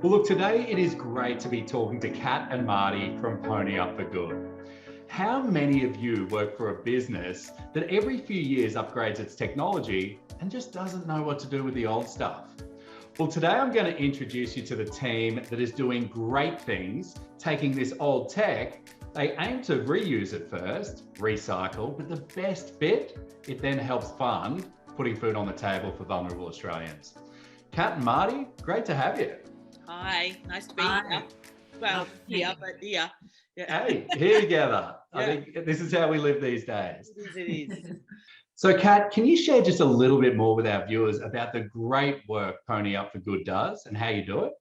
Well, look, today it is great to be talking to Kat and Marty from PonyUp for Good. How many of you work for a business that every few years upgrades its technology and just doesn't know what to do with the old stuff? Well, today I'm going to introduce you to the team that is doing great things, taking this old tech. They aim to reuse it first, recycle, but the best bit, it then helps fund putting food on the table for vulnerable Australians. Kat and Marty, great to have you. Hi, nice to be here. Well, here, but here. Yeah. Hey, here together. Yeah. I think this is how we live these days. It is. So, Kat, can you share just a little bit more with our viewers about the great work PonyUp for Good does and how you do it?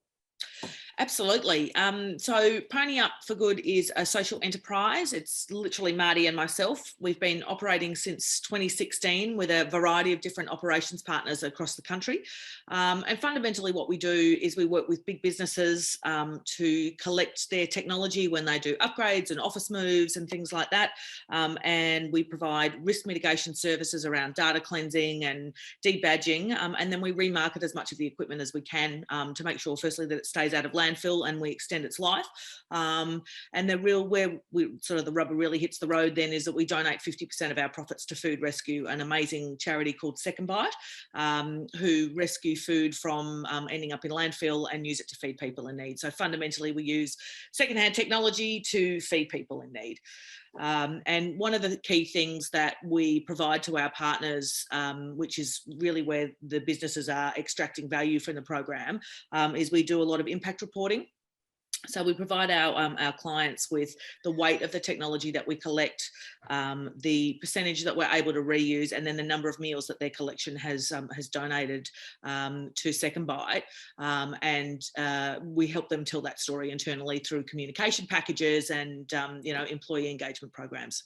Absolutely. So PonyUp for Good is a social enterprise. It's literally Marty and myself. We've been operating since 2016 with a variety of different operations partners across the country. And fundamentally what we do is we work with big businesses to collect their technology when they do upgrades and office moves and things like that. And we provide risk mitigation services around data cleansing and debadging. And then we remarket as much of the equipment as we can to make sure, firstly, that it stays out of landfill and we extend its life. And where the rubber really hits the road then is that we donate 50% of our profits to Food Rescue, an amazing charity called Second Bite, who rescue food from ending up in landfill and use it to feed people in need. So fundamentally, we use secondhand technology to feed people in need. And one of the key things that we provide to our partners, which is really where the businesses are extracting value from the program, is we do a lot of impact reporting. So we provide our clients with the weight of the technology that we collect, the percentage that we're able to reuse, and then the number of meals that their collection has donated to Second Bite. And we help them tell that story internally through communication packages and employee engagement programs.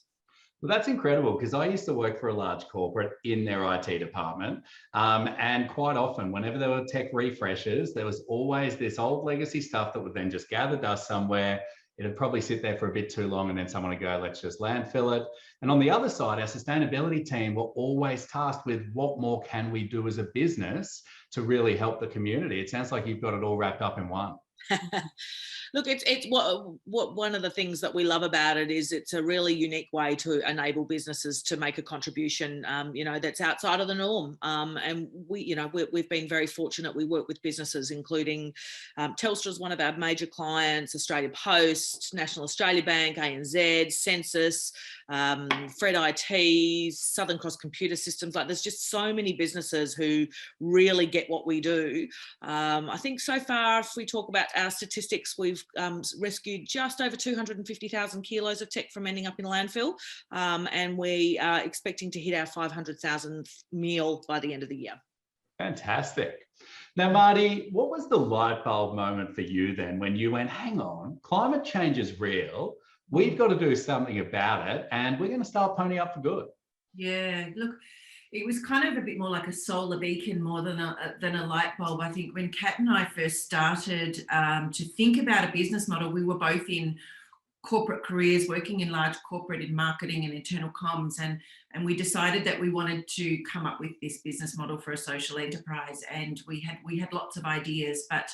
Well, that's incredible because I used to work for a large corporate in their IT department. And quite often, whenever there were tech refreshes, there was always this old legacy stuff that would then just gather dust somewhere. It'd probably sit there for a bit too long and then someone would go, let's just landfill it. And on the other side, our sustainability team were always tasked with what more can we do as a business to really help the community. It sounds like you've got it all wrapped up in one. Look, it's what one of the things that we love about it is it's a really unique way to enable businesses to make a contribution, that's outside of the norm. And we've been very fortunate. We work with businesses, including Telstra is one of our major clients, Australia Post, National Australia Bank, ANZ, Census, Fred IT, Southern Cross Computer Systems. Like, there's just so many businesses who really get what we do. I think so far, if we talk about our statistics, we've rescued just over 250,000 kilos of tech from ending up in landfill, and we are expecting to hit our 500,000th meal by the end of the year. Fantastic. Now, Marty, what was the light bulb moment for you then when you went, hang on, climate change is real, we've got to do something about it, and we're going to start PonyUp for Good? Yeah, look, it was kind of a bit more like a solar beacon more than a light bulb. I think when Kat and I first started to think about a business model, we were both in corporate careers, working in large corporate in marketing and internal comms, and we decided that we wanted to come up with this business model for a social enterprise. And we had lots of ideas, but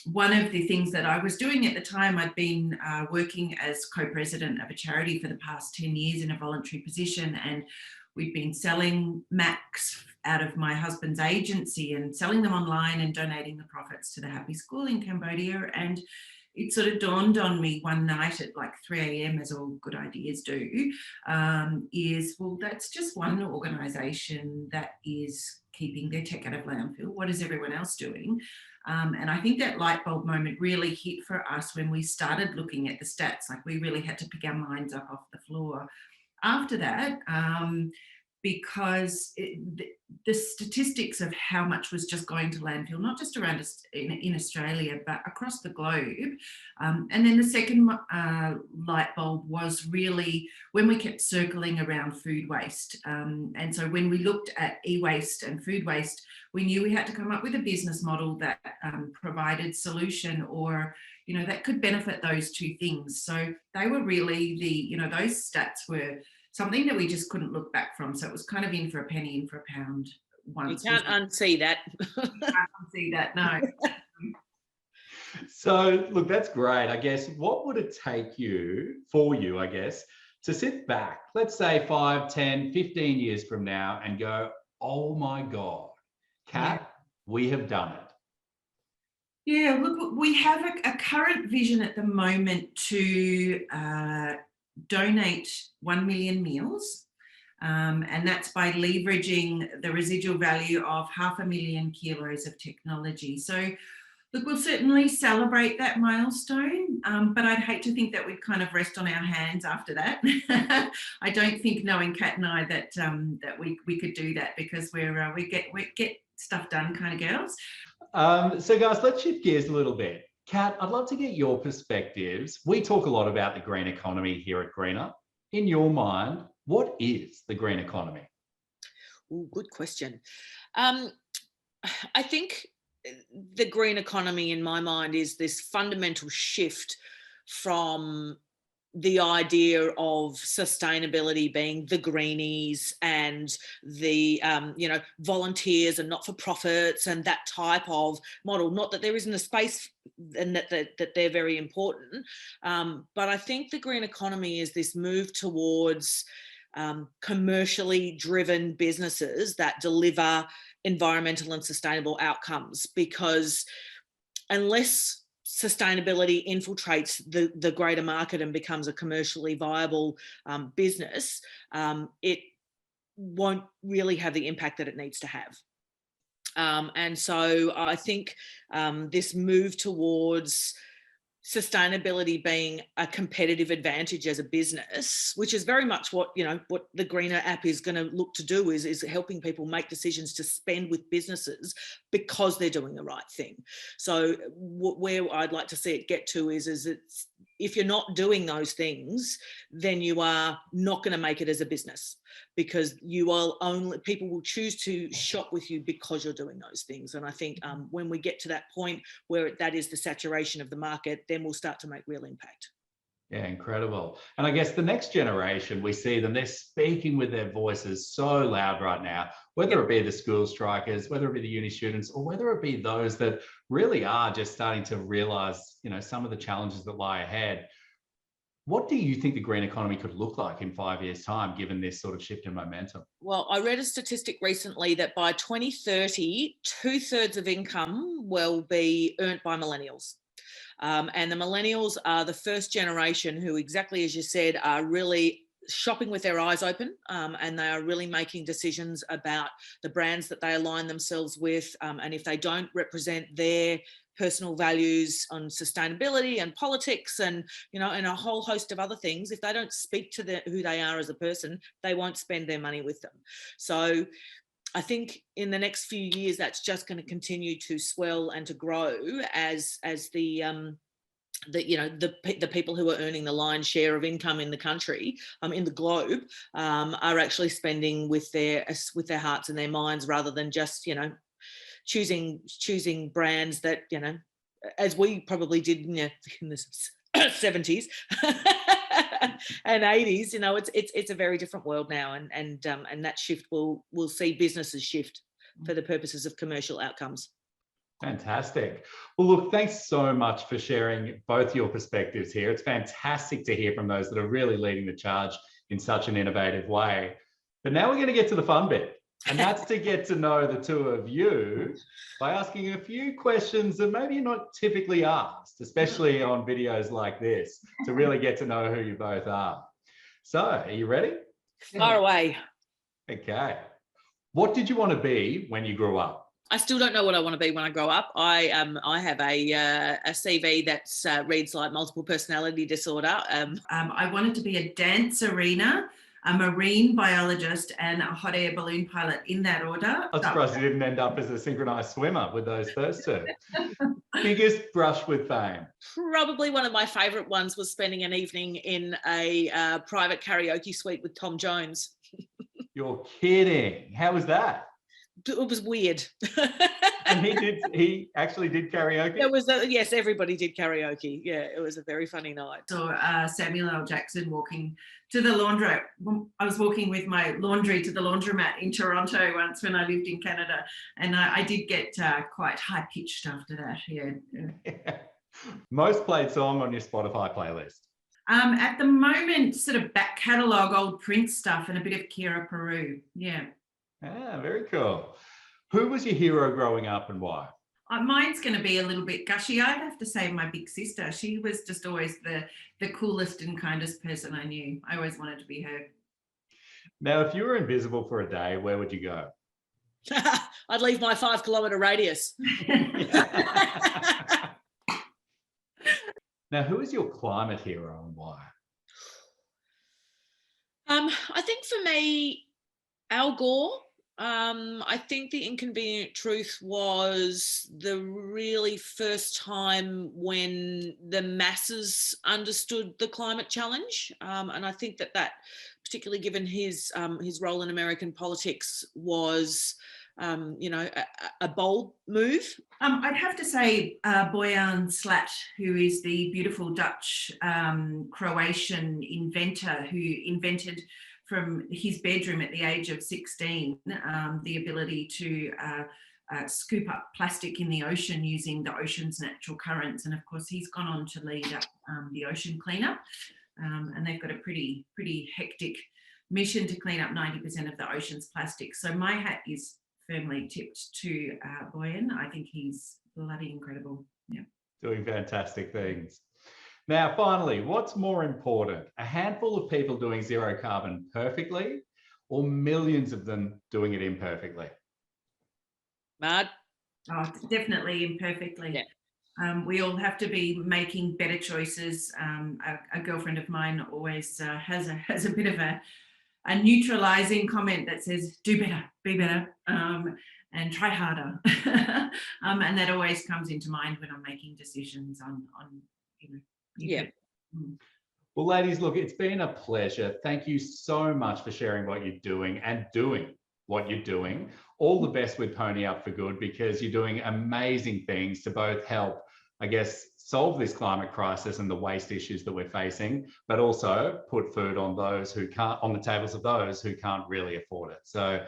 one of the things that I was doing at the time, I'd been working as co-president of a charity for the past 10 years in a voluntary position, and we'd been selling Macs out of my husband's agency and selling them online and donating the profits to the Happy School in Cambodia. And it sort of dawned on me one night at like 3 a.m, as all good ideas do, well, that's just one organisation that is keeping their tech out of landfill. What is everyone else doing? And I think that light bulb moment really hit for us when we started looking at the stats. Like, we really had to pick our minds up off the floor after that, because the statistics of how much was just going to landfill, not just around us in Australia, but across the globe. And then the second light bulb was really when we kept circling around food waste. And so when we looked at e-waste and food waste, we knew we had to come up with a business model that provided solution or, that could benefit those two things. So they were really those stats were something that we just couldn't look back from. So it was kind of in for a penny, in for a pound. You can't unsee that. You can't unsee that, no. So, look, that's great. I guess what would it take for you, I guess, to sit back, let's say 5, 10, 15 years from now and go, oh my God, Kat, we have done it. Yeah, look, we have a current vision at the moment to donate 1 million meals. And that's by leveraging the residual value of 500,000 kilos of technology. So, look, we'll certainly celebrate that milestone, but I'd hate to think that we'd kind of rest on our hands after that. I don't think, knowing Kat and I, that that we could do that, because we get stuff done kind of girls. So guys, let's shift gears a little bit. Kat, I'd love to get your perspectives. We talk a lot about the green economy here at GreenUp. In your mind, what is the green economy? Ooh, good question. I think the green economy, in my mind, is this fundamental shift from the idea of sustainability being the greenies and the volunteers and not-for-profits and that type of model. Not that there isn't a space and that they're very important, but I think the green economy is this move towards commercially driven businesses that deliver environmental and sustainable outcomes, because unless sustainability infiltrates the greater market and becomes a commercially viable business, it won't really have the impact that it needs to have. And so I think this move towards sustainability being a competitive advantage as a business, which is very much what the Greener app is going to look to do, is helping people make decisions to spend with businesses because they're doing the right thing. So where I'd like to see it get to is it's, if you're not doing those things, then you are not going to make it as a business, because people will choose to shop with you because you're doing those things. And I think when we get to that point where that is the saturation of the market, then we'll start to make real impact. Yeah, incredible. And I guess the next generation, we see them, they're speaking with their voices so loud right now, whether it be the school strikers, whether it be the uni students, or whether it be those that really are just starting to realize, some of the challenges that lie ahead. What do you think the green economy could look like in 5 years' time, given this sort of shift in momentum? Well, I read a statistic recently that by 2030, 2/3 of income will be earned by millennials. And the millennials are the first generation who, exactly as you said, are really shopping with their eyes open, and they are really making decisions about the brands that they align themselves with. And if they don't represent their personal values on sustainability and politics and and a whole host of other things, if they don't speak to who they are as a person, they won't spend their money with them. So I think in the next few years, that's just going to continue to swell and to grow as the people who are earning the lion's share of income in the country, in the globe, are actually spending with their hearts and their minds, rather than just choosing brands that as we probably did in the 70s and 80s. It's a very different world now, and that shift will see businesses shift for the purposes of commercial outcomes. Fantastic. Well, look, thanks so much for sharing both your perspectives here. It's fantastic to hear from those that are really leading the charge in such an innovative way. But now we're going to get to the fun bit. And that's to get to know the two of you by asking a few questions that maybe you're not typically asked, especially on videos like this, to really get to know who you both are. So, are you ready? Far away. Okay. What did you want to be when you grew up? I still don't know what I want to be when I grow up. I have a CV that reads like multiple personality disorder. I wanted to be a dancerina, a marine biologist, and a hot air balloon pilot, in that order. I'm surprised you didn't end up as a synchronized swimmer with those first two. Biggest brush with fame? Probably one of my favorite ones was spending an evening in a private karaoke suite with Tom Jones. You're kidding. How was that? It was weird. And he actually did karaoke? Yes, everybody did karaoke. Yeah, it was a very funny night. So Samuel L. Jackson walking to the laundrette. I was walking with my laundry to the laundromat in Toronto once when I lived in Canada, and I did get quite high-pitched after that. Yeah. Most played song on your Spotify playlist? At the moment, sort of back catalogue, old Prince stuff and a bit of Kira Peru. Yeah. Ah, very cool. Who was your hero growing up and why? Mine's going to be a little bit gushy. I'd have to say my big sister. She was just always the coolest and kindest person I knew. I always wanted to be her. Now, if you were invisible for a day, where would you go? I'd leave my 5 kilometre radius. Now, who is your climate hero and why? I think for me, Al Gore. I think The Inconvenient Truth was the really first time when the masses understood the climate challenge. And I think that particularly given his role in American politics was, a bold move. I'd have to say Bojan Slat, who is the beautiful Dutch Croatian inventor who invented from his bedroom at the age of 16 the ability to scoop up plastic in the ocean using the ocean's natural currents. And of course, he's gone on to lead up the ocean cleanup. And they've got a pretty hectic mission to clean up 90% of the ocean's plastic. So my hat is firmly tipped to Bojan. I think he's bloody incredible. Yeah. Doing fantastic things. Now, finally, what's more important? A handful of people doing zero carbon perfectly or millions of them doing it imperfectly? Mad? Oh, definitely imperfectly. Yeah. We all have to be making better choices. A girlfriend of mine always has a bit of a neutralizing comment that says, do better, be better, and try harder. And that always comes into mind when I'm making decisions on Yeah. Well, ladies, look, it's been a pleasure. Thank you so much for sharing what you're doing and doing what you're doing. All the best with PonyUp for Good, because you're doing amazing things to both help, I guess, solve this climate crisis and the waste issues that we're facing, but also put food on those who can't, on the tables of those who can't really afford it. So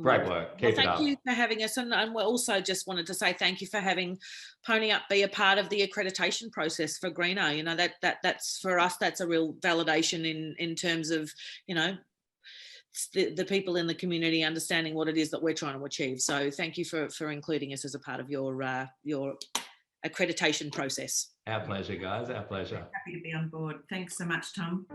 great work. Keep it up. Thank you for having us. And we also just wanted to say thank you for having PonyUp be a part of the accreditation process for Greener. You know, that's for us, that's a real validation in terms of, the people in the community understanding what it is that we're trying to achieve. So thank you for including us as a part of your accreditation process. Our pleasure, guys. Our pleasure. Happy to be on board. Thanks so much, Tom.